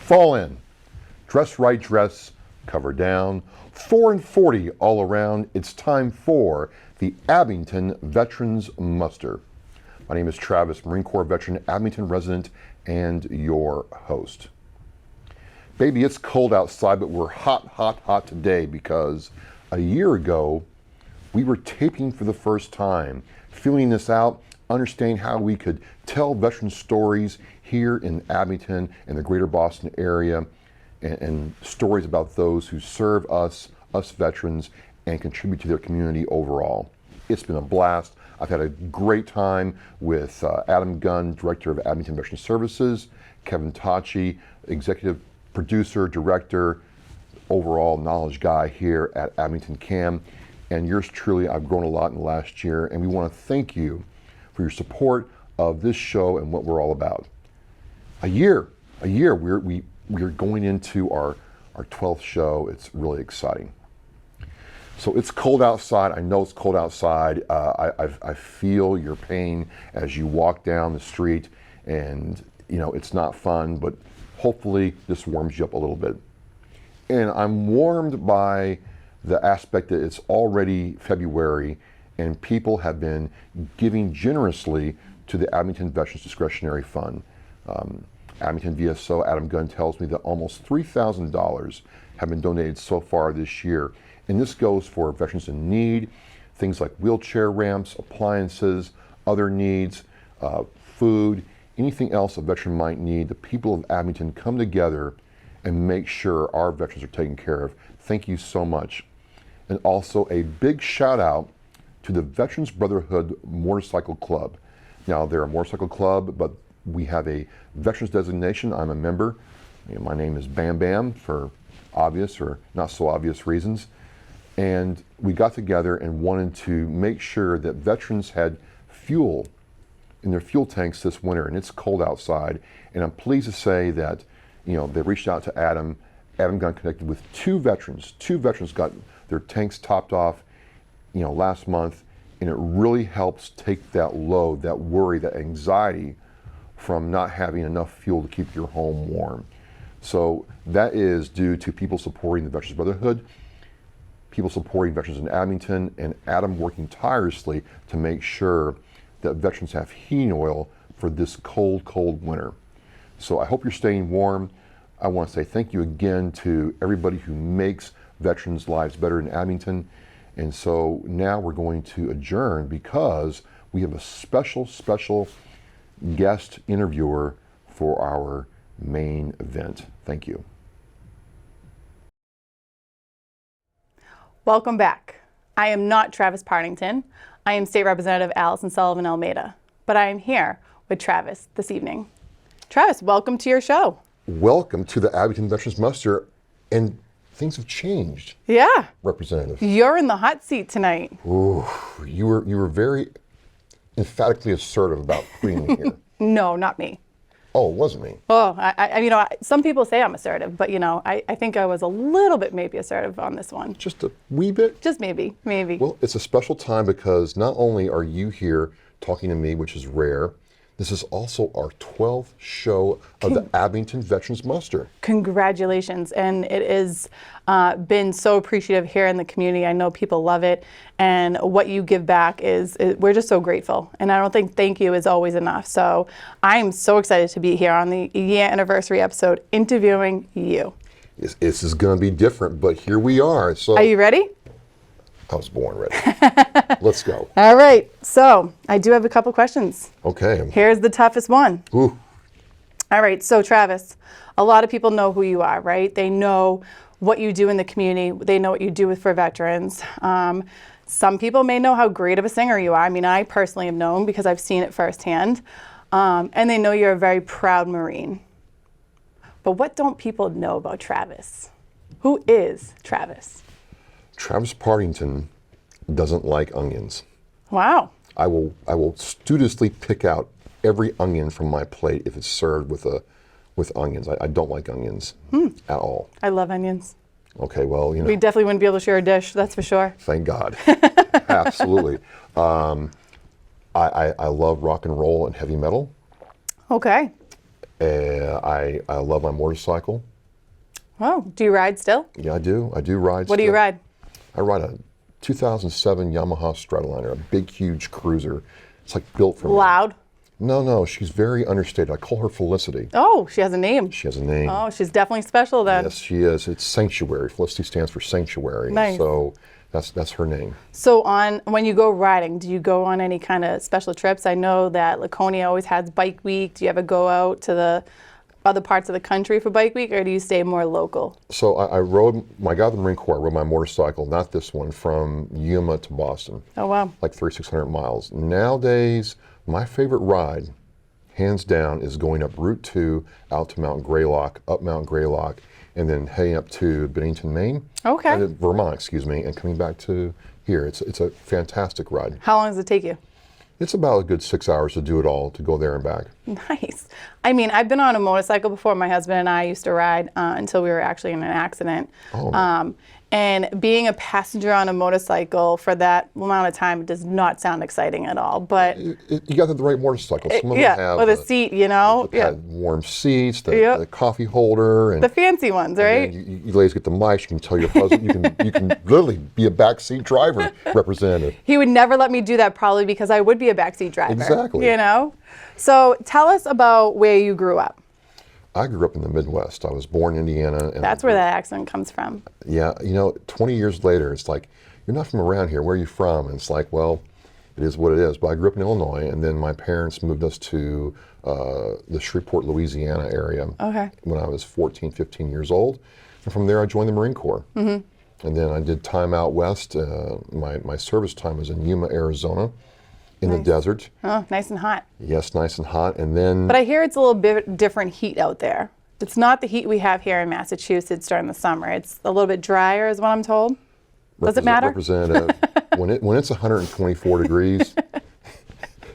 Fall in. Dress right dress, cover down. 4 and 40 all around. It's time for the Abington Veterans Muster. My name is Travis, Marine Corps veteran, Abington resident, and your host. Baby, it's cold outside, but we're hot today because a year ago, we were taping for the first time, feeling this out, understanding how we could tell veteran stories here in Abington and the greater Boston area, and stories about those who serve us veterans, and contribute to their community overall. It's been a blast. I've had a great time with Adam Gunn, Director of Abington Veterans Services, Kevin Tachi, Executive Producer, Director, overall knowledge guy here at Abington CAM, and yours truly. I've grown a lot in the last year, and we want to thank you for your support of this show and what we're all about. A year, we're going into our 12th show. It's really exciting. So it's cold outside. I know it's cold outside. I feel your pain as you walk down the street, and you know it's not fun, but hopefully this warms you up a little bit. And I'm warmed by the aspect that it's already February and people have been giving generously to the Abington Veterans Discretionary Fund. Abington VSO Adam Gunn tells me that almost $3,000 have been donated so far this year. And this goes for veterans in need, things like wheelchair ramps, appliances, other needs, food, anything else a veteran might need. The people of Abington come together and make sure our veterans are taken care of. Thank you so much. And also a big shout out to the Veterans Brotherhood Motorcycle Club. Now they're a motorcycle club, but we have a veterans designation. I'm a member. My name is Bam Bam for obvious or not so obvious reasons. And we got together and wanted to make sure that veterans had fuel in their fuel tanks this winter, and it's cold outside. And I'm pleased to say that, you know, they reached out to Adam. Adam got connected with two veterans. Two veterans got their tanks topped off, you know, last month, and it really helps take that load, that worry, that anxiety from not having enough fuel to keep your home warm. So that is due to people supporting the Veterans Brotherhood, people supporting veterans in Abington, and Adam working tirelessly to make sure that veterans have heating oil for this cold winter. So I hope you're staying warm. I want to say thank you again to everybody who makes veterans' lives better in Abington. And so now we're going to adjourn because we have a special guest interviewer for our main event. Thank you. Welcome back. I am not Travis Partington. I am State Representative Allyson Sullivan-Almeida, but I am here with Travis this evening. Travis, welcome to your show. Welcome to the Abington Veterans Muster, and things have changed. Yeah. Representative. You're in the hot seat tonight. Ooh, you were very emphatically assertive about putting me here. No, not me. Oh, it wasn't me. Oh, you know, some people say I'm assertive, but you know, I think I was a little bit maybe assertive on this one. Just a wee bit? Just maybe. Well, it's a special time because not only are you here talking to me, which is rare, this is also our 12th show of the Abington Veterans Muster. Congratulations, and it has been so appreciative here in the community. I know people love it, and what you give back we're just so grateful, and I don't think thank you is always enough. So I'm so excited to be here on the year anniversary episode interviewing you. This is going to be different, but here we are. So are you ready? I was born ready. Let's go. All right. So I do have a couple questions. Okay. Here's the toughest one. Ooh. All right. So Travis, a lot of people know who you are, right? They know what you do in the community. They know what you do for veterans. Some people may know how great of a singer you are. I mean, I personally have known because I've seen it firsthand. And they know you're a very proud Marine. But what don't people know about Travis? Who is Travis? Travis Partington doesn't like onions. Wow. I will studiously pick out every onion from my plate if it's served with onions. I don't like onions at all. I love onions. Okay, well, you know. We definitely wouldn't be able to share a dish, that's for sure. Thank God. Absolutely. I love rock and roll and heavy metal. Okay. I love my motorcycle. Oh, do you ride still? Yeah, I do. I do ride. What do you ride? I ride a 2007 Yamaha Stradaliner, a big, huge cruiser. It's like built for me. Loud? No, she's very understated. I call her Felicity. Oh, she has a name. She has a name. Oh, she's definitely special then. Yes, she is. It's Sanctuary. Felicity stands for Sanctuary. Nice. So that's her name. So when you go riding, do you go on any kind of special trips? I know that Laconia always has Bike Week. Do you ever go out to the other parts of the country for Bike Week, or do you stay more local? So I rode, when I got to the Marine Corps, I rode my motorcycle, not this one, from Yuma to Boston. Oh, wow. Like 3,600 miles. Nowadays, my favorite ride, hands down, is going up Route 2 out to Mount Greylock, up Mount Greylock, and then heading up to Abington, Maine. Okay. Vermont, excuse me, and coming back to here. It's a fantastic ride. How long does it take you? It's about a good 6 hours to do it all, to go there and back. Nice. I mean, I've been on a motorcycle before. My husband and I used to ride until we were actually in an accident. Oh. And being a passenger on a motorcycle for that amount of time does not sound exciting at all. But You got the right motorcycle. Some of them have with a seat, you know. the warm seats, the coffee holder, and the fancy ones, right? and you ladies get the mics. You can tell your husband. You can literally be a backseat driver representative. He would never let me do that, probably because I would be a backseat driver. Exactly. You know. So tell us about where you grew up. I grew up in the Midwest. I was born in Indiana. And That's where that accent comes from. Yeah, 20 years later, it's like, you're not from around here. Where are you from? And it's like, well, it is what it is. But I grew up in Illinois, and then my parents moved us to the Shreveport, Louisiana area when I was 14, 15 years old. And from there, I joined the Marine Corps. Mm-hmm. And then I did time out west. My service time was in Yuma, Arizona, in the desert. Oh, nice and hot. Yes, nice and hot. And then... But I hear it's a little bit different heat out there. It's not the heat we have here in Massachusetts during the summer. It's a little bit drier, is what I'm told. Does it matter? Representative, when it's 124 degrees,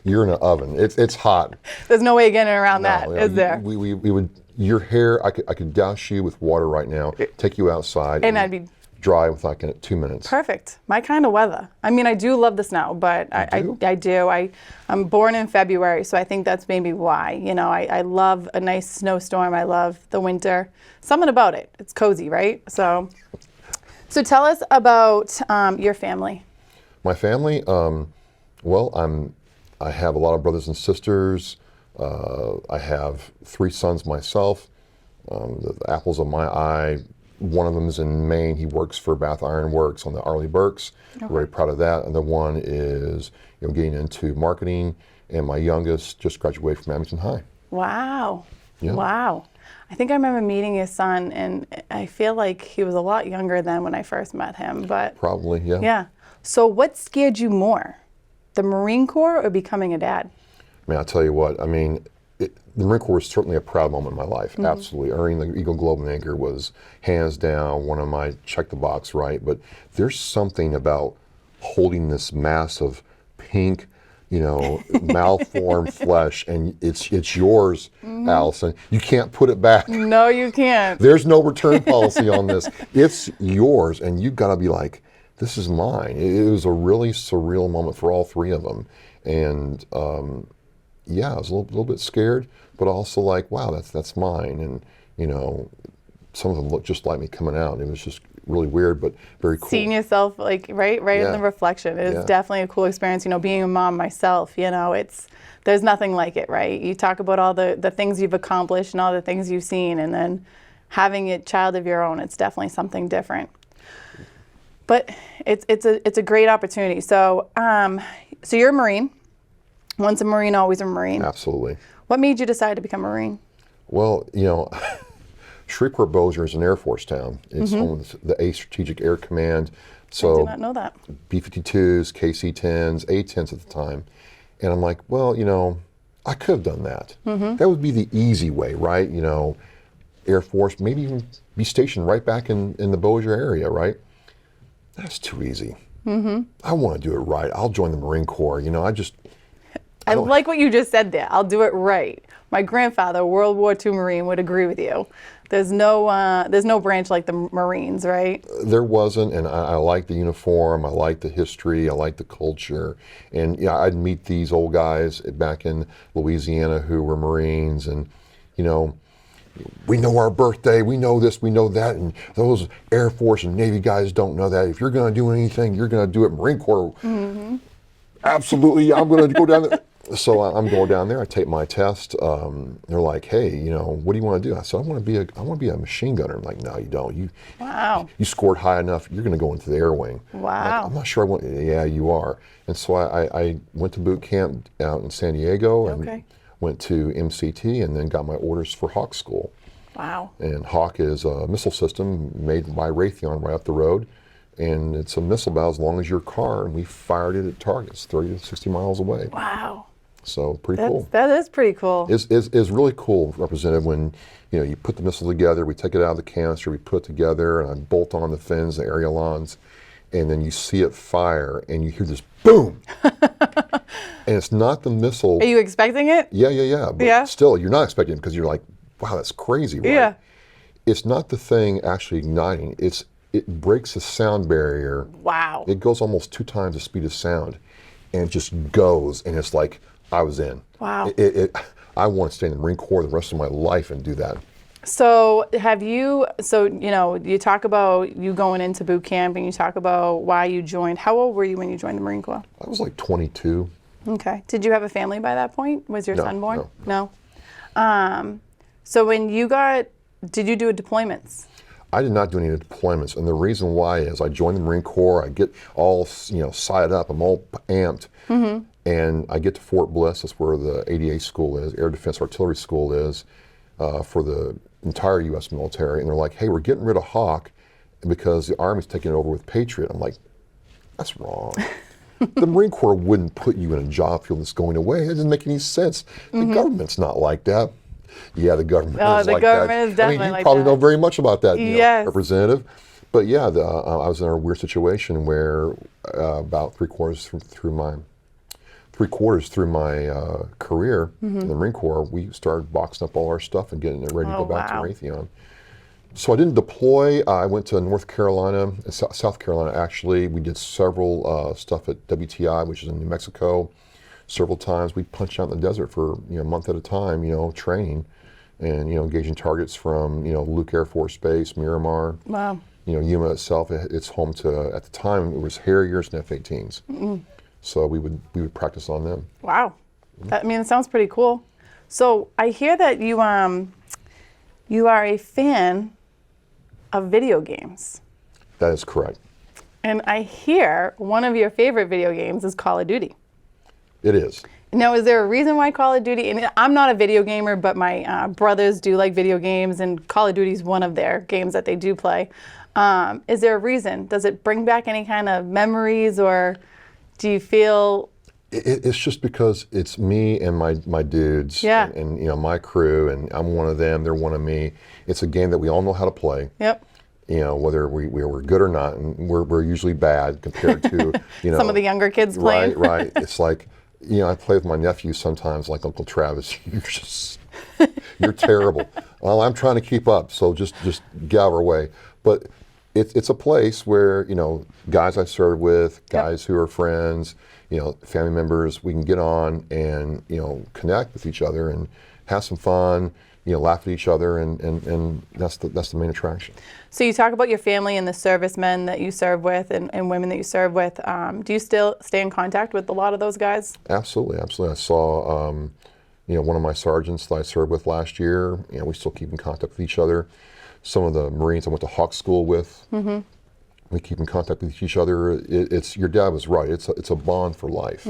you're in an oven. It's hot. There's no way of getting around that, is there? We would, your hair, I could douse you with water right now, take you outside, And I'd be dry with like 2 minutes. perfect. My kind of weather. I mean, I do love the snow, but I do. I'm born in February, so I think that's maybe why. I love a nice snowstorm. I love the winter. Something about it. It's cozy, right? So tell us about your family. My family, well, I have a lot of brothers and sisters. I have 3 sons myself. The apples of my eye. One of them is in Maine. He works for Bath Iron Works on the Arleigh Burks. Okay. Very proud of that. And the one is getting into marketing. And my youngest just graduated from Abington High. Wow. Yeah. Wow. I think I remember meeting his son, and I feel like he was a lot younger than when I first met him. But probably, yeah. Yeah. So what scared you more, the Marine Corps or becoming a dad? Man, I'll tell you what. I mean, the Marine Corps was certainly a proud moment in my life. Mm-hmm. Absolutely. Earning the Eagle Globe and Anchor was hands down one of my check the box, right? But there's something about holding this mass of pink, malformed flesh, and it's yours, Allyson. You can't put it back. No, you can't. There's no return policy on this. It's yours, and you've got to be like, this is mine. It was a really surreal moment for all 3 of them. And I was a little bit scared, but also like, wow, that's mine. And some of them looked just like me coming out. It was just really weird, but very cool. Seeing yourself right in the reflection is definitely a cool experience. Being a mom myself, there's nothing like it, right? You talk about all the things you've accomplished and all the things you've seen, and then having a child of your own, it's definitely something different. But it's a great opportunity. So you're a Marine. Once a Marine, always a Marine. Absolutely. What made you decide to become a Marine? Well, Shreveport Bossier is an Air Force town. It's home of the 8th Strategic Air Command. So I did not know that. B-52s, KC-10s, A-10s at the time. And I'm like, well, I could have done that. Mm-hmm. That would be the easy way, right? Air Force, maybe even be stationed right back in the Bossier area, right? That's too easy. Mm-hmm. I want to do it right. I'll join the Marine Corps. I like what you just said there. I'll do it right. My grandfather, World War II Marine, would agree with you. There's no branch like the Marines, right? There wasn't, and I like the uniform. I like the history. I like the culture. And I'd meet these old guys back in Louisiana who were Marines, and you know, we know our birthday, we know this, we know that, and those Air Force and Navy guys don't know that. If you're going to do anything, you're going to do it Marine Corps. Absolutely, I'm going to go down there. So I'm going down there. I take my test. They're like, "Hey, you know, what do you want to do?" I said, "I want to be a machine gunner." I'm like, "No, you don't. You scored high enough. You're going to go into the air wing." Wow. I'm not sure I want. Yeah, you are. And so I went to boot camp out in San Diego and went to MCT and then got my orders for Hawk School. Wow. And Hawk is a missile system made by Raytheon right up the road. And it's a missile about as long as your car, and we fired it at targets 30 to 60 miles away. Wow. So pretty cool. That is pretty cool. It's really cool, Representative, when you put the missile together, we take it out of the canister, we put it together, and I bolt on the fins, the ailerons, and then you see it fire, and you hear this boom. And it's not the missile. Are you expecting it? Yeah. But still, you're not expecting it because you're like, wow, that's crazy, right? Yeah. It's not the thing actually igniting. It breaks the sound barrier. Wow. It goes almost 2 times the speed of sound, and it just goes, and it's like, I was in. Wow. I want to stay in the Marine Corps the rest of my life and do that. So you talk about you going into boot camp and you talk about why you joined. How old were you when you joined the Marine Corps? I was like 22. Okay. Did you have a family by that point? Was your son born? No. So when did you do deployments? I did not do any deployments, and the reason why is I joined the Marine Corps. I get all signed up. I'm all amped. And I get to Fort Bliss, that's where the ADA school is, Air Defense Artillery School is, for the entire U.S. military. And they're like, hey, we're getting rid of Hawk because the Army's taking it over with Patriot. I'm like, that's wrong. The Marine Corps wouldn't put you in a job field that's going away. It doesn't make any sense. The government's not like that. Yeah, the government is like that. The government is definitely like that. I mean, you probably know very much about that, Yes. Representative. But yeah, I was in a weird situation where about three quarters through my career in the Marine Corps, we started boxing up all our stuff and getting it ready to go back to Raytheon. So I didn't deploy. I went to North Carolina, South Carolina actually. We did several stuff at WTI, which is in New Mexico. Several times we punched out in the desert for a month at a time, training and engaging targets from Luke Air Force Base, Miramar. Wow. Yuma itself, it's home to, at the time it was Harriers and F-18s. So we would practice on them. Wow. It sounds pretty cool. So I hear that you are a fan of video games. That is correct. And I hear one of your favorite video games is Call of Duty. It is. Now, is there a reason why Call of Duty, and I'm not a video gamer, but my brothers do like video games, and Call of Duty is one of their games that they do play. Is there a reason? Does it bring back any kind of memories, or do you feel? It's just because it's me and my dudes and my crew, and I'm one of them, they're one of me. It's a game that we all know how to play. Yep. Whether we were good or not, and we're usually bad compared to some of the younger kids playing. Right. It's like I play with my nephew sometimes, like Uncle Travis. You're terrible. Well, I'm trying to keep up, so just get out of our way. But it's a place where guys I served with, guys who are friends, family members, we can get on and connect with each other and have some fun, laugh at each other, and that's the main attraction. So you talk about your family and the servicemen that you serve with and women that you serve with. Do you still stay in contact with a lot of those guys? Absolutely. I saw one of my sergeants that I served with last year. We still keep in contact with each other. Some of the Marines I went to Hawk School with. We keep in contact with each other. It's your dad was right. It's a bond for life.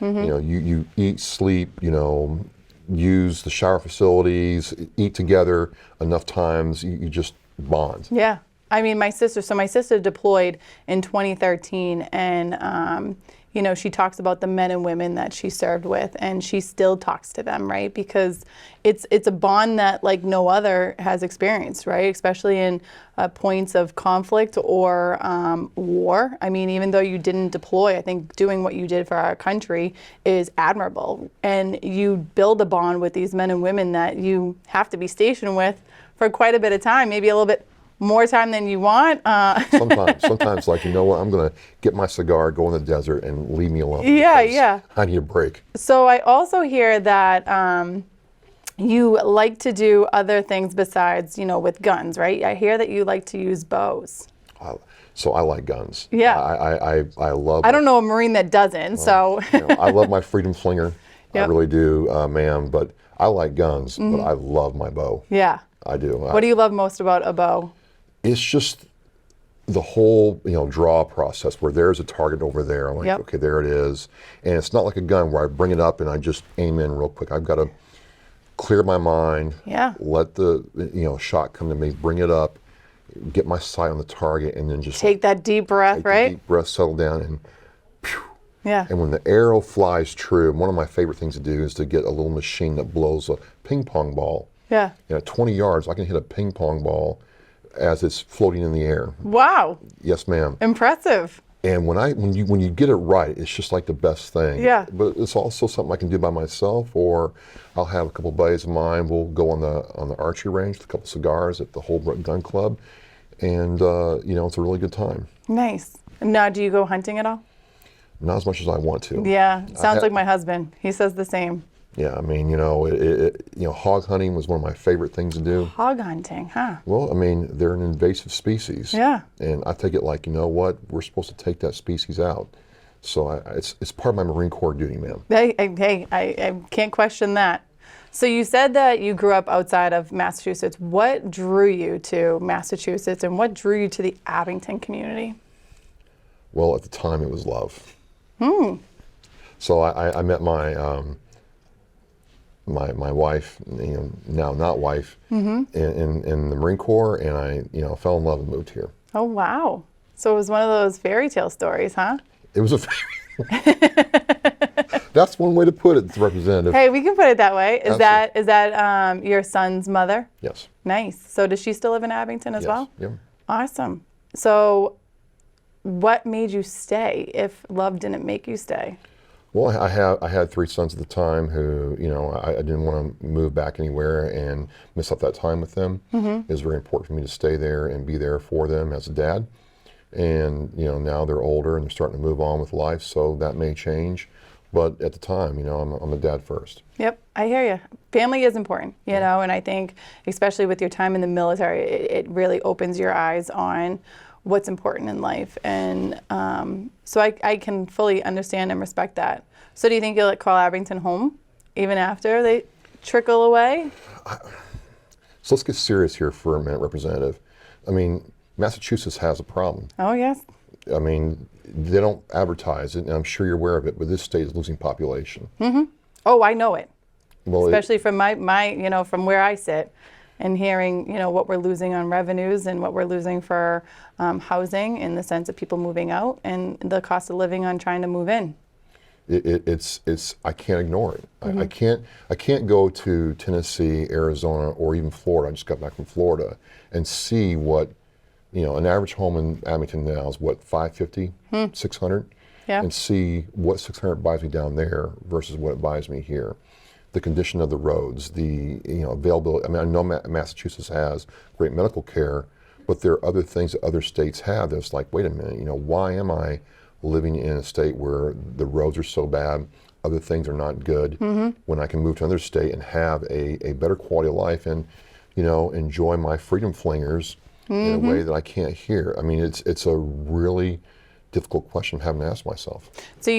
You eat, sleep, use the shower facilities, eat together enough times. You just bond. Yeah. My sister deployed in 2013, and she talks about the men and women that she served with, and she still talks to them, right? Because it's a bond that like no other has experienced, right? Especially in points of conflict or war. Even though you didn't deploy, I think doing what you did for our country is admirable. And you build a bond with these men and women that you have to be stationed with for quite a bit of time, maybe a little bit more time than you want. Sometimes like, I'm going to get my cigar, go in the desert, and leave me alone. Yeah. I need a break. So I also hear that you like to do other things besides, with guns, right? I hear that you like to use bows. So I like guns. Yeah. I love. I don't know a Marine that doesn't, so. I love my freedom flinger. Yep. I really do, ma'am. But I like guns, but I love my bow. Yeah. I do. What do you love most about a bow? It's just the whole, draw process where there's a target over there. I'm like, Yep. okay, there it is. And it's not like a gun where I bring it up and I just aim in real quick. I've got to clear my mind. Yeah. Let the, shot come to me, bring it up, get my sight on the target, and then just Take that deep breath, take the right? deep breath, settle down, and phew. Yeah. And when the arrow flies true, one of my favorite things to do is to get a little machine that blows a ping pong ball. Yeah. At 20 yards, I can hit a ping pong ball as it's floating in the air. Wow. Yes, ma'am. Impressive. And when you get it right, it's just like the best thing. Yeah. But it's also something I can do by myself, or I'll have a couple buddies of mine. We'll go on the archery range with a couple cigars at the Holbrook Gun Club, and it's a really good time. Nice. Now, do you go hunting at all? Not as much as I want to. Yeah. Sounds like my husband. He says the same. Yeah, I mean, hog hunting was one of my favorite things to do. Hog hunting, huh? Well, I mean, they're an invasive species. Yeah. And I take it like, you know what, we're supposed to take that species out. So it's part of my Marine Corps duty, ma'am. Hey, I can't question that. So you said that you grew up outside of Massachusetts. What drew you to Massachusetts, and what drew you to the Abington community? Well, at the time, it was love. So I met my my wife, now not wife, in the Marine Corps, and I fell in love and moved here. Oh, wow. So it was one of those fairy tale stories, huh? It was a That's one way to put it, Representative. Hey, we can put it that way. Is Absolutely. that your son's mother? Yes. Nice. So does she still live in Abington as Yes. well? Yeah. Awesome. So what made you stay if love didn't make you stay? Well, I had 3 sons at the time who, I didn't want to move back anywhere and miss out that time with them. It was very important for me to stay there and be there for them as a dad. And, now they're older and they're starting to move on with life, so that may change. But at the time, I'm a dad first. Yep, I hear you. Family is important, and I think especially with your time in the military, it really opens your eyes on what's important in life. And so I can fully understand and respect that. So do you think you'll call Abington home even after they trickle away? So let's get serious here for a minute, Representative. I mean, Massachusetts has a problem. Oh, yes. I mean, they don't advertise it, and I'm sure you're aware of it, but this state is losing population. Oh, I know it. Well, Especially from my from where I sit and hearing, what we're losing on revenues and what we're losing for housing in the sense of people moving out and the cost of living on trying to move in. It's I can't ignore it. I can't go to Tennessee, Arizona, or even Florida. I just got back from Florida and see what, an average home in Abington now is what, $550, $600, Yeah. and see what $600 buys me down there versus what it buys me here. The condition of the roads, the availability. I mean, I know Massachusetts has great medical care, but there are other things that other states have that's like, wait a minute, why am I living in a state where the roads are so bad, other things are not good, when I can move to another state and have a better quality of life and, enjoy my freedom flingers in a way that I can't here. I mean, it's a really difficult question I'm having to ask myself. So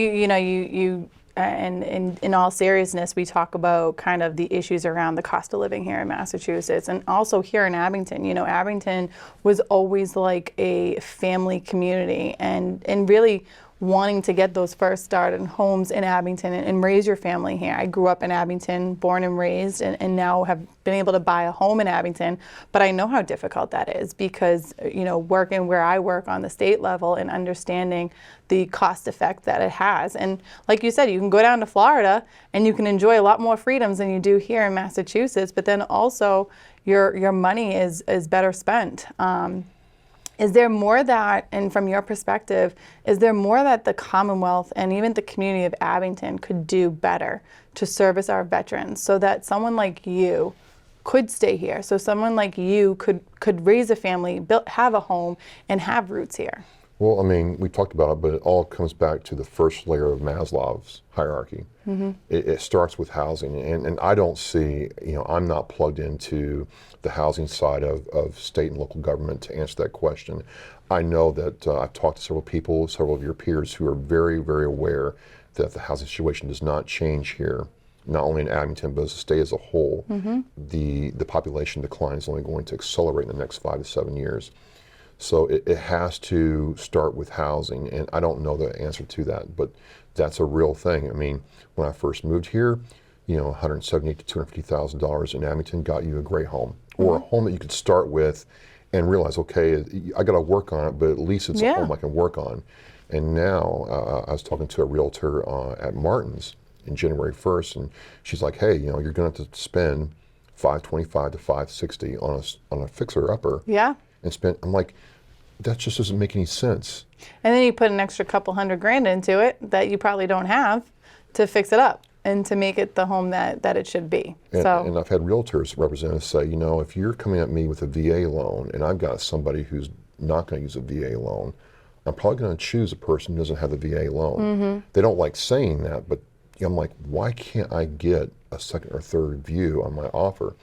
and in all seriousness, we talk about kind of the issues around the cost of living here in Massachusetts, and also here in Abington. Abington was always like a family community, and really wanting to get those first started homes in Abington and raise your family here. I grew up in Abington, born and raised, and now have been able to buy a home in Abington, but I know how difficult that is because, working where I work on the state level and understanding the cost effect that it has. And like you said, you can go down to Florida and you can enjoy a lot more freedoms than you do here in Massachusetts, but then also your money is better spent. Is there more that, and from your perspective, is there more that the Commonwealth and even the community of Abington could do better to service our veterans so that someone like you could stay here, so someone like you could raise a family, have a home, and have roots here? Well, I mean, we talked about it, but it all comes back to the first layer of Maslow's hierarchy. It starts with housing, and I don't see, I'm not plugged into the housing side of state and local government to answer that question. I know that I've talked to several people, several of your peers, who are very, very aware that the housing situation does not change here, not only in Abington, but as a state as a whole. The population decline is only going to accelerate in the next 5 to 7 years. So it has to start with housing, and I don't know the answer to that, but that's a real thing. I mean, when I first moved here, $170,000 to $250,000 in Abington got you a great home, or a home that you could start with and realize, okay, I got to work on it, but at least it's a home I can work on. And now I was talking to a realtor at Martin's in January 1st, and she's like, hey, you're going to have to spend $525,000 to $560,000 on a fixer-upper. Yeah. And I'm like, that just doesn't make any sense. And then you put an extra couple $100,000 into it that you probably don't have to fix it up and to make it the home that it should be. And I've had realtors, representatives say, if you're coming at me with a VA loan and I've got somebody who's not going to use a VA loan, I'm probably going to choose a person who doesn't have the VA loan. They don't like saying that, but I'm like, why can't I get a second or third view on my offer?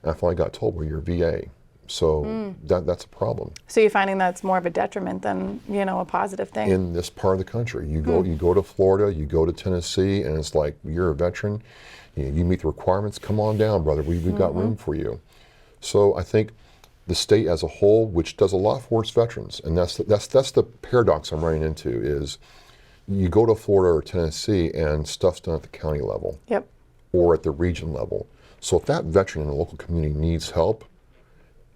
And I finally got told, well, you're VA. So that's a problem. So you're finding that's more of a detriment than, a positive thing? In this part of the country. You go to Florida, you go to Tennessee, and it's like, you're a veteran, you meet the requirements, come on down, brother, we've got room for you. So I think the state as a whole, which does a lot for its veterans, and that's the paradox I'm running into, is you go to Florida or Tennessee and stuff's done at the county level. Yep. Or at the region level. So if that veteran in the local community needs help,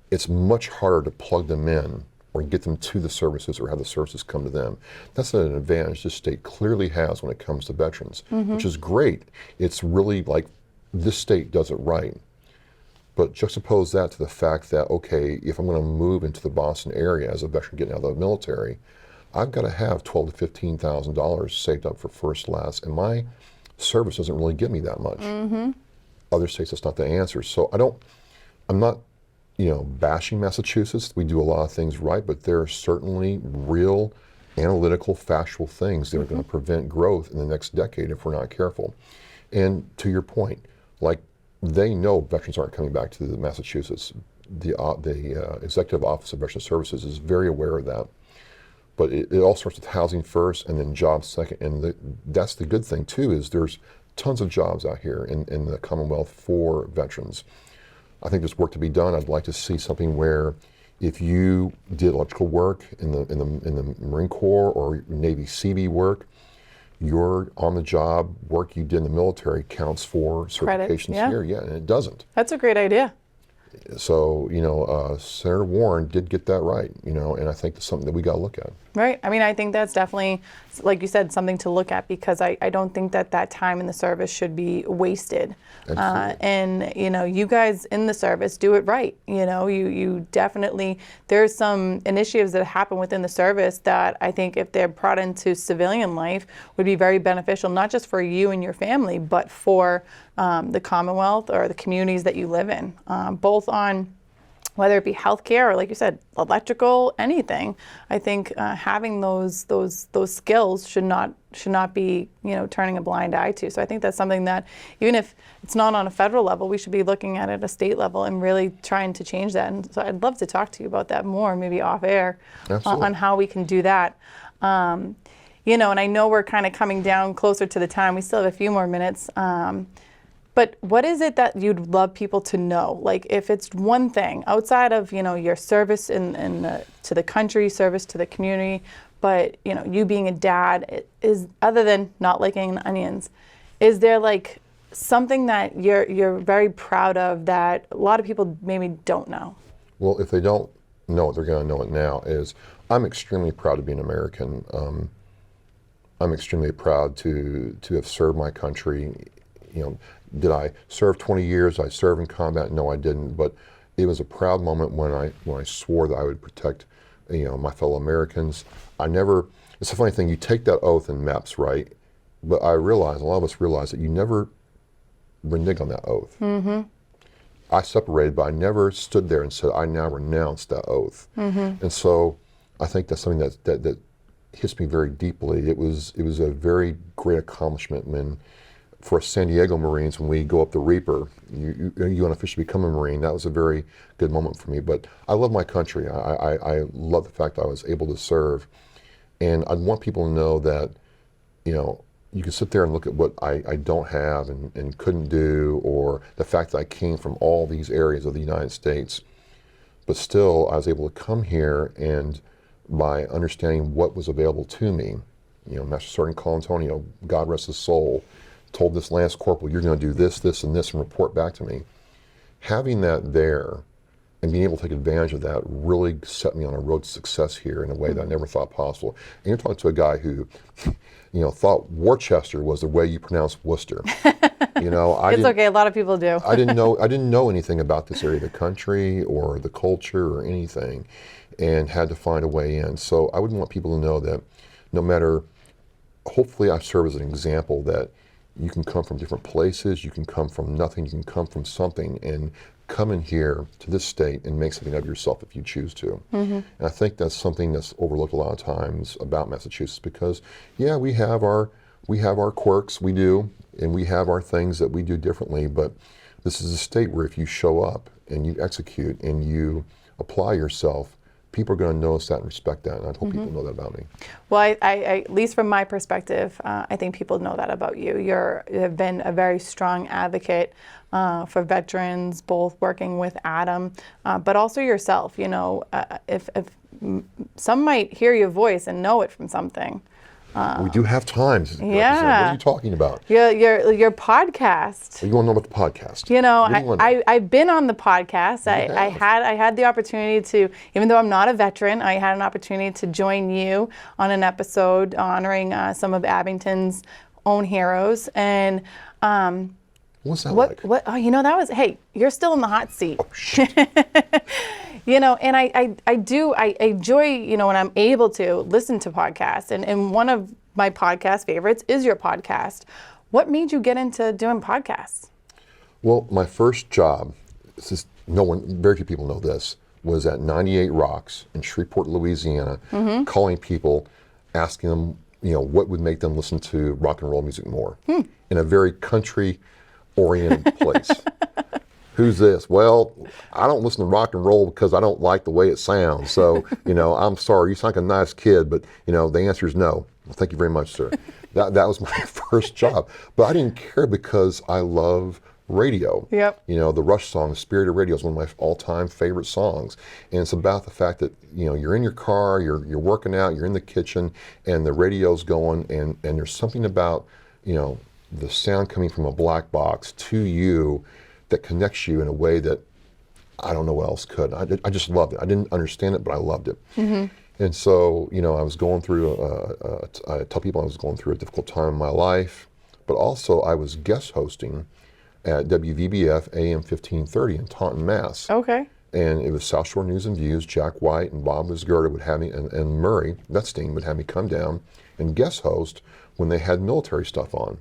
it's much harder to plug them in or get them to the services or have the services come to them. That's an advantage this state clearly has when it comes to veterans, which is great. It's really like this state does it right. But juxtapose that to the fact that, okay, if I'm going to move into the Boston area as a veteran getting out of the military, I've got to have $12,000 to $15,000 saved up for first, last, and my service doesn't really give me that much. Other states, that's not the answer. So I'm not, bashing Massachusetts. We do a lot of things right, but there are certainly real analytical, factual things that are going to prevent growth in the next decade if we're not careful. And to your point, like, they know veterans aren't coming back to Massachusetts. The Executive Office of Veteran Services is very aware of that. But it all starts with housing first and then jobs second. And that's the good thing too, is there's tons of jobs out here in the Commonwealth for veterans. I think there's work to be done. I'd like to see something where if you did electrical work in the Marine Corps or Navy CB work, your on-the-job work you did in the military counts for certifications here. Yeah, and it doesn't. That's a great idea. So, Senator Warren did get that right, and I think that's something that we got to look at. Right. I mean, I think that's definitely, like you said, something to look at, because I don't think that time in the service should be wasted. And, you guys in the service do it right. You definitely, there's some initiatives that happen within the service that I think if they're brought into civilian life would be very beneficial, not just for you and your family, but for the Commonwealth or the communities that you live in, both on whether it be healthcare or, like you said, electrical, anything. I think having those skills should not be turning a blind eye to. So I think that's something that, even if it's not on a federal level, we should be looking at a state level and really trying to change that. And so I'd love to talk to you about that more, maybe off air, on how we can do that. And I know we're kind of coming down closer to the time. We still have a few more minutes. But what is it that you'd love people to know? Like, if it's one thing outside of, your service to the country, service to the community, but, you being a dad, is, other than not liking onions, is there like something that you're very proud of that a lot of people maybe don't know? Well, if they don't know it, they're going to know it now. Is I'm extremely proud to be an American. I'm extremely proud to have served my country. Did I serve 20 years? I served in combat? No, I didn't. But it was a proud moment when I swore that I would protect, my fellow Americans. It's a funny thing, you take that oath in MEPS, right? But a lot of us realize that you never renege on that oath. I separated, but I never stood there and said, I now renounce that oath. And so I think that's something that hits me very deeply. It was a very great accomplishment when, for San Diego Marines, when we go up the Reaper, you unofficially become a Marine. That was a very good moment for me. But I love my country. I love the fact that I was able to serve, and I want people to know that, you can sit there and look at what I don't have and couldn't do, or the fact that I came from all these areas of the United States, but still I was able to come here, and by understanding what was available to me, Master Sergeant Colantonio, God rest his soul, told this Lance Corporal, you're going to do this, this, and this, and report back to me. Having that there and being able to take advantage of that really set me on a road to success here in a way that I never thought possible. And you're talking to a guy who, thought Worcester was the way you pronounce Worcester. It's okay. A lot of people do. I didn't know anything about this area of the country or the culture or anything, and had to find a way in. So I would want people to know that no matter, hopefully I serve as an example that you can come from different places, you can come from nothing, you can come from something, and come in here to this state and make something of yourself if you choose to. And I think that's something that's overlooked a lot of times about Massachusetts, because we have our quirks, we do, and we have our things that we do differently, but this is a state where if you show up and you execute and you apply yourself, people are going to notice that and respect that, and I hope people know that about me. Well, I at least from my perspective, I think people know that about you. You have been a very strong advocate for veterans, both working with Adam, but also yourself. If some might hear your voice and know it from something. We do have times. Yeah. What are you talking about? Your podcast. You want to know about the podcast? I've been on the podcast. I had the opportunity to, even though I'm not a veteran, I had an opportunity to join you on an episode honoring some of Abington's own heroes. And what's that like? That was, hey, you're still in the hot seat. Oh, shit. And I enjoy, when I'm able to listen to podcasts. And one of my podcast favorites is your podcast. What made you get into doing podcasts? Well, my first job, very few people know this, was at 98 Rocks in Shreveport, Louisiana, calling people, asking them, what would make them listen to rock and roll music more in a very country-oriented place. Who's this? Well, I don't listen to rock and roll because I don't like the way it sounds. So, I'm sorry, you sound like a nice kid, but, the answer is no. Well, thank you very much, sir. That was my first job. But I didn't care because I love radio. Yep. The Rush song, The Spirit of Radio, is one of my all-time favorite songs. And it's about the fact that, you're in your car, you're working out, you're in the kitchen, and the radio's going, and there's something about, the sound coming from a black box to you that connects you in a way that I don't know what else could. I just loved it. I didn't understand it, but I loved it. And so, I was going through, I tell people I was going through a difficult time in my life, but also I was guest hosting at WVBF AM 1530 in Taunton, Mass. Okay. And it was South Shore News and Views. Jack White and Bob Wisgerda would have me, and Murray Vetstein would have me come down and guest host when they had military stuff on.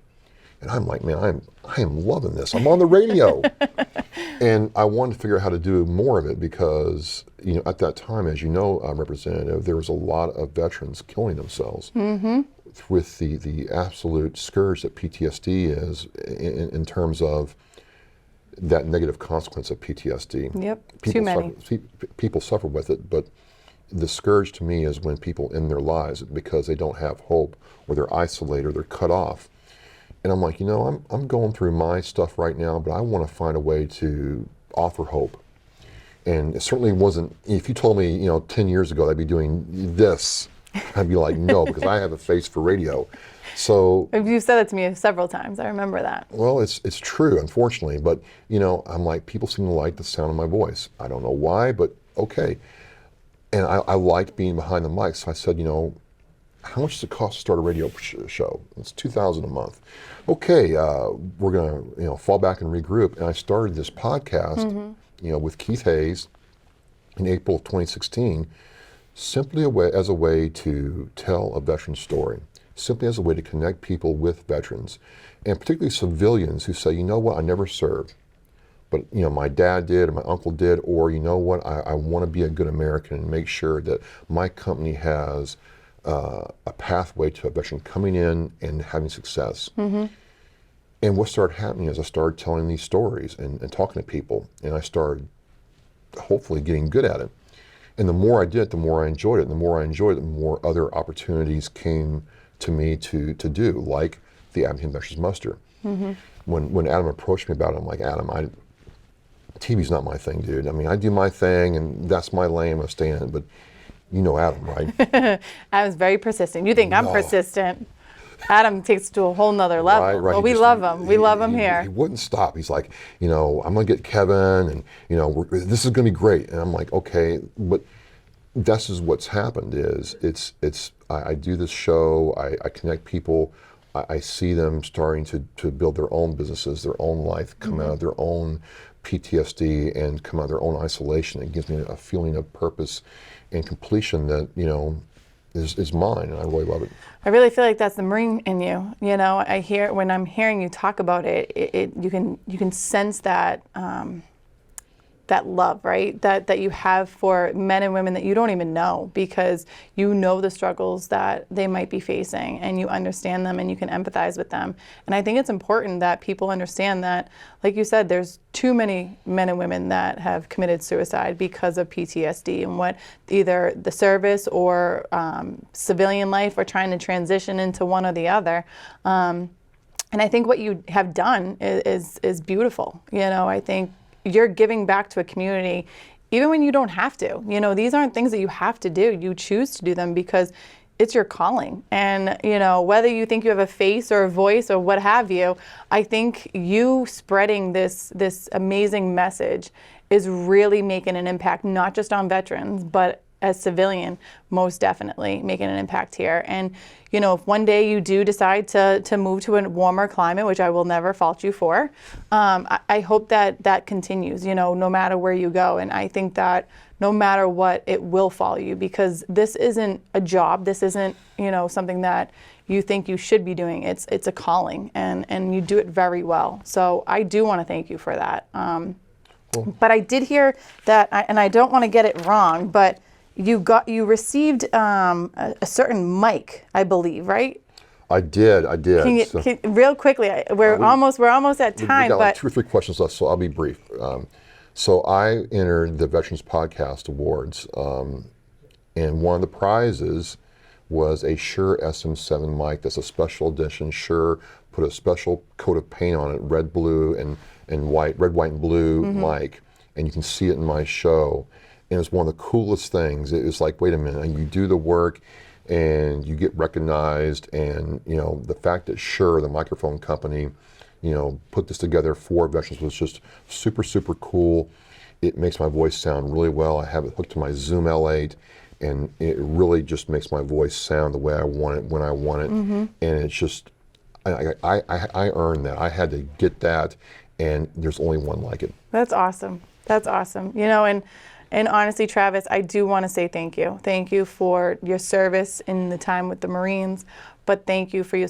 And I'm like, man, I am loving this. I'm on the radio. And I wanted to figure out how to do more of it because, at that time, as you know, Representative, there was a lot of veterans killing themselves with the absolute scourge that PTSD is in terms of that negative consequence of PTSD. Yep, too many. People suffer with it, but the scourge to me is when people end their lives because they don't have hope, or they're isolated, or they're cut off. And I'm like, I'm going through my stuff right now, but I want to find a way to offer hope. And it certainly wasn't, if you told me, 10 years ago I'd be doing this, I'd be like, no, because I have a face for radio. So you've said it to me several times. I remember that. Well, it's true, unfortunately. But, I'm like, people seem to like the sound of my voice. I don't know why, but okay. And I liked being behind the mic. So I said, how much does it cost to start a radio show? It's $2,000 a month. Okay, we're going to fall back and regroup. And I started this podcast, with Keith Hayes in April of 2016, simply as a way to tell a veteran story, simply as a way to connect people with veterans, and particularly civilians who say, I never served, but my dad did, or my uncle did, or you know what, I want to be a good American and make sure that my company has a pathway to a veteran coming in and having success. Mm-hmm. And what started happening is I started telling these stories and talking to people, and I started hopefully getting good at it. And the more I did it, the more I enjoyed it. And the more I enjoyed it, the more other opportunities came to me to do, like the Abington Veterans Muster. Mm-hmm. When Adam approached me about it, I'm like, Adam, TV's not my thing, dude. I mean, I do my thing, and that's my lane. I'm gonna stay in it. But you know Adam, right? Adam's very persistent. You think I'm persistent? Adam takes it to a whole nother level. Right. Well, we love him. We love him here. He wouldn't stop. He's like, I'm going to get Kevin, and this is going to be great. And I'm like, okay, but this is what's happened. I do this show. I connect people. I see them starting to build their own businesses, their own life, come out of their own PTSD and come out of their own isolation. It gives me a feeling of purpose and completion that is mine, and I really love it. I really feel like that's the Marine in you. When I'm hearing you talk about it, you can sense that that love, right? That you have for men and women that you don't even know, because you know the struggles that they might be facing, and you understand them, and you can empathize with them. And I think it's important that people understand that, like you said, there's too many men and women that have committed suicide because of PTSD and what either the service or civilian life, or trying to transition into one or the other. And I think what you have done is beautiful. I think you're giving back to a community even when you don't have to. These aren't things that you have to do. You choose to do them because it's your calling. And, whether you think you have a face or a voice or what have you, I think you spreading this amazing message is really making an impact, not just on veterans, but as civilian, most definitely making an impact here. And, if one day you do decide to move to a warmer climate, which I will never fault you for, I hope that continues, no matter where you go. And I think that no matter what, it will follow you, because this isn't a job. This isn't, something that you think you should be doing. It's a calling, and you do it very well. So I do want to thank you for that. Cool. But I did hear that, and I don't want to get it wrong, but you received a certain mic, I believe, right? I did. Can real quickly, we're almost at time. We got like 2 or 3 questions left, so I'll be brief. So I entered the Veterans Podcast Awards, and one of the prizes was a Shure SM7 mic. That's a special edition. Shure put a special coat of paint on it, red, white, and blue mic, and you can see it in my show. And it's one of the coolest things. It was like, wait a minute, and you do the work and you get recognized, and the fact that Shure, the microphone company, put this together for veterans was just super, super cool. It makes my voice sound really well. I have it hooked to my Zoom L8, and it really just makes my voice sound the way I want it, when I want it. And it's just, I earned that. I had to get that, and there's only one like it. That's awesome. And honestly, Travis, I do want to say thank you. Thank you for your service in the time with the Marines, but thank you for your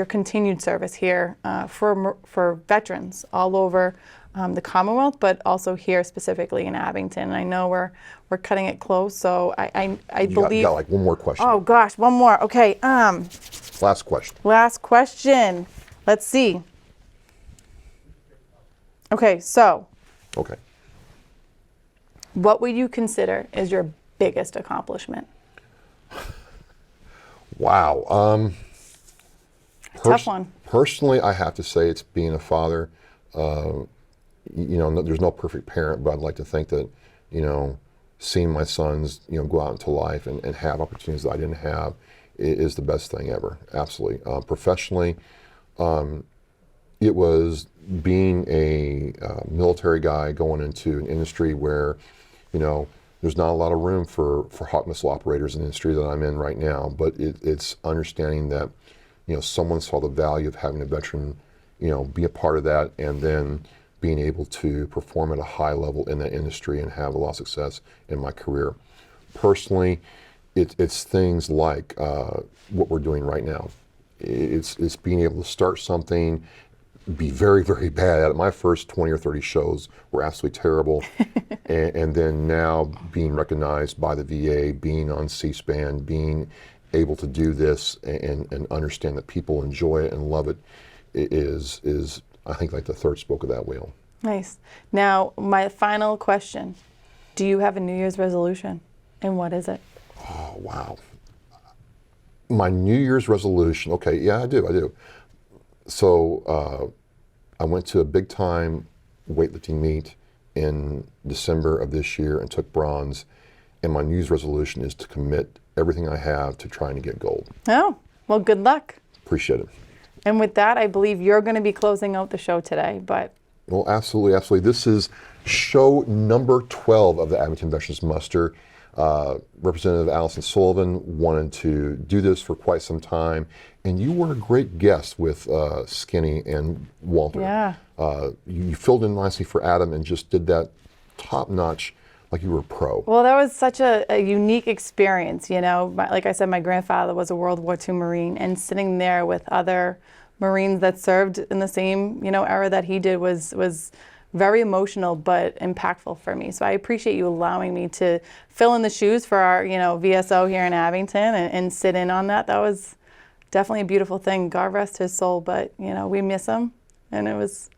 continued service here for veterans all over the Commonwealth, but also here specifically in Abington. And I know we're cutting it close, so I believe. You got like one more question. Oh gosh, one more. Okay. Last question. Last question. Let's see. Okay, so. Okay. What would you consider is your biggest accomplishment? Wow. Tough one. Personally, I have to say it's being a father. There's no perfect parent, but I'd like to think that, seeing my sons, go out into life and have opportunities that I didn't have is the best thing ever. Absolutely. Professionally, it was being a military guy going into an industry where, there's not a lot of room for hawk missile operators in the industry that I'm in right now, but it's understanding that, someone saw the value of having a veteran, be a part of that, and then being able to perform at a high level in that industry and have a lot of success in my career. Personally, it's things like what we're doing right now. It's being able to start something, be very, very bad at it. My first 20 or 30 shows were absolutely terrible. and then now being recognized by the VA, being on C-SPAN, being able to do this and understand that people enjoy it and love it is I think like the third spoke of that wheel. Nice. Now, my final question. Do you have a New Year's resolution? And what is it? Oh, wow. My New Year's resolution, okay, yeah, I do. So I went to a big time weightlifting meet in December of this year and took bronze. And my New Year's resolution is to commit everything I have to trying to get gold. Oh, well, good luck. Appreciate it. And with that, I believe you're going to be closing out the show today, but... Well, absolutely, absolutely. This is show number 12 of the Abington Veterans Muster. Representative Allyson Sullivan wanted to do this for quite some time, and you were a great guest with Skinny and Walter. Yeah. You filled in nicely for Adam and just did that top-notch, like you were a pro. Well, that was such a unique experience, you know. Like I said, my grandfather was a World War II Marine, and sitting there with other Marines that served in the same, you know, era that he did was very emotional but impactful for me. So I appreciate you allowing me to fill in the shoes for our, you know, VSO here in Abington and sit in on that. That was definitely a beautiful thing. God rest his soul, but, you know, we miss him, and it was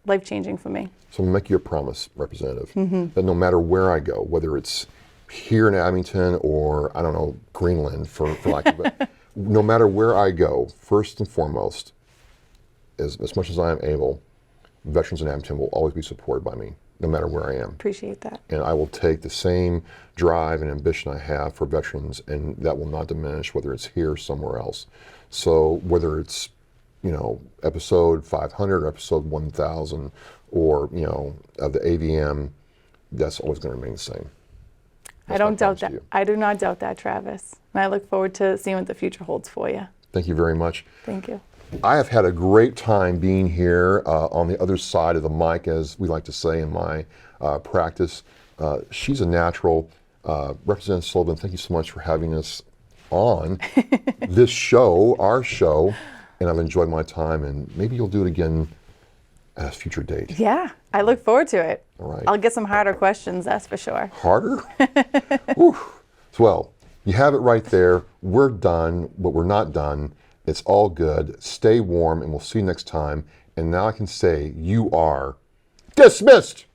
life-changing for me. So I'm going to make you a promise, Representative, that no matter where I go, whether it's here in Abington or, I don't know, Greenland for lack of it, no matter where I go, first and foremost, as much as I am able, veterans in Abington will always be supported by me, no matter where I am. Appreciate that. And I will take the same drive and ambition I have for veterans, and that will not diminish whether it's here or somewhere else. So whether it's, you know, episode 500 or episode 1000 or, you know, of the AVM, that's always going to remain the same. I don't doubt that. I do not doubt that, Travis. And I look forward to seeing what the future holds for you. Thank you very much. Thank you. I have had a great time being here on the other side of the mic, as we like to say in my practice. She's a natural. Representative Sullivan, thank you so much for having us on this show, our show, and I've enjoyed my time, and maybe you'll do it again at a future date. Yeah, I look forward to it. All right. I'll get some harder questions, that's for sure. Harder? Whew. Well, you have it right there. We're done, but we're not done. It's all good. Stay warm, and we'll see you next time. And now I can say you are dismissed.